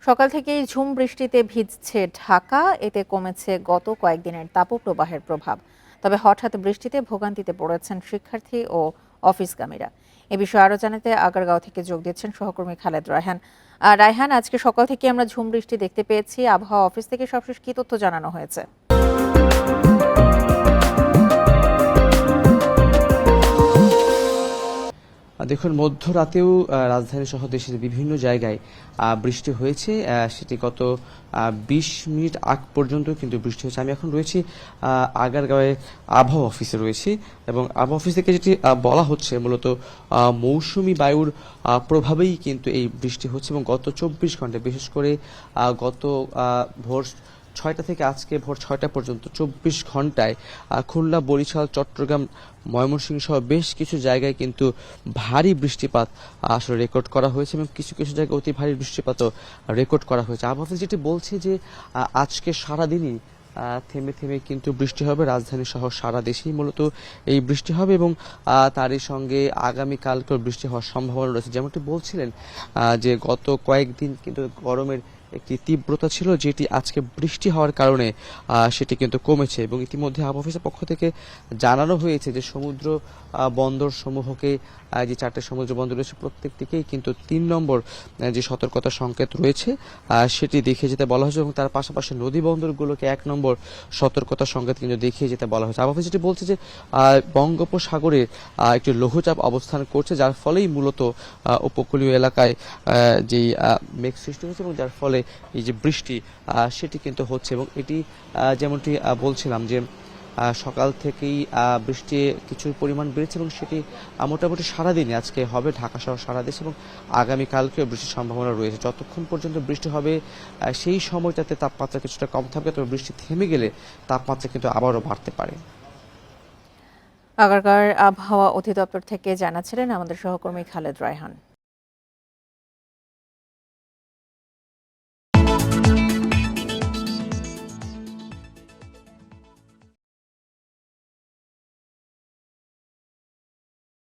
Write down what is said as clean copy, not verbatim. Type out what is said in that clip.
সকাল থেকেই ঝুম বৃষ্টিতে ভিজছে ঢাকা। এতে কমেছে গত কয়েকদিনের তাপপ্রবাহের প্রভাব। তবে হঠাৎ বৃষ্টিতে ভোগান্তিতে পড়েছেন শিক্ষার্থী ও অফিসগামীরা। এ বিষয়ে আরো জানাতে আগারগাঁও থেকে যোগ দিচ্ছেন সহকর্মী খালেদ রায়হান। রায়হান, আজকে সকাল থেকে আমরা ঝুম বৃষ্টি দেখতে পেয়েছি। আবহাওয়া অফিস থেকে সবশেষ কি তথ্য জানানো হয়েছে? দেখুন, মধ্যরাতেও রাজধানী সহ দেশের বিভিন্ন জায়গায় বৃষ্টি হয়েছে। সেটি গত ২০ মিনিট আগ পর্যন্ত কিন্তু বৃষ্টি হয়েছে। আমি এখন রয়েছি আগারগাঁওয়ে আবহাওয়া অফিসে রয়েছি, এবং আবহাওয়া অফিস থেকে যেটি বলা হচ্ছে মূলত মৌসুমি বায়ুর প্রভাবেই কিন্তু এই বৃষ্টি হচ্ছে, এবং গত ২৪ ঘন্টায় বিশেষ করে গত ভোর ৬টা থেকে আজকে ভোর ৬টা পর্যন্ত ২৪ ঘন্টায় খুলনা, বরিশাল, চট্টগ্রাম, ময়মনসিংহ সহ বেশ কিছু জায়গায় কিন্তু ভারী বৃষ্টিপাত আসলে রেকর্ড করা হয়েছে, এবং কিছু কিছু জায়গায় অতি ভারী বৃষ্টিপাতও রেকর্ড করা হয়েছে। আবহাওয়া অফিস যেটি বলছে যে আজকে সারাদিনই থেমে থেমে কিন্তু বৃষ্টি হবে। রাজধানী সহ সারা দেশেই মূলত এই বৃষ্টি হবে, এবং তারই সঙ্গে আগামীকালকেও বৃষ্টি হওয়ার সম্ভাবনা রয়েছে। যেমনটি বলছিলেন যে গত কয়েকদিন কিন্তু গরমের একটি তীব্রতা ছিল, যেটি আজকে বৃষ্টি হওয়ার কারণে সেটি কিন্তু কমেছে, এবং ইতিমধ্যে আবহাওয়া অফিসের পক্ষ থেকে জানানো হয়েছে যে সমুদ্র বন্দর সমূহকে, যে 4টে সমুদ্র বন্দর রয়েছে প্রত্যেকটিকেই কিন্তু ৩ নম্বর যে সতর্কতা সংকেত রয়েছে সেটি দেখিয়ে যেতে বলা হয়েছে, এবং তার পাশাপাশি নদী বন্দরগুলোকে 1 নম্বর সতর্কতা সংকেত কিন্তু দেখিয়ে যেতে বলা হয়েছে। আবহাওয়া অফিস যেটি বলছে যে বঙ্গোপসাগরে একটি লঘুচাপ অবস্থান করছে, যার ফলেই মূলত উপকূলীয় এলাকায় যেই মেঘ সৃষ্টি হয়েছে, এবং যার ফলে এই যে বৃষ্টি সেটি কিন্তু হচ্ছে। এবং এটি যেমনটি বলছিলাম যে সকাল থেকেই বৃষ্টি কিছু পরিমাণ বেড়েছে, এবং সেটি মোটামুটি সারাদিনই আজকে হবে ঢাকা সহ সারা দেশ, এবং আগামীকালকেও বৃষ্টির সম্ভাবনা রয়েছে। যতক্ষণ পর্যন্ত বৃষ্টি হবে সেই সময়টাতে তাপমাত্রা কিছুটা কম থাকবে, তবে বৃষ্টি থেমে গেলে তাপমাত্রা কিন্তু আবারও বাড়তে পারে। আগারগাঁওয়ের আবহাওয়া অধিদপ্তর থেকে জানাচ্ছিলেন আমাদের সহকর্মী খালেদ রায়হান।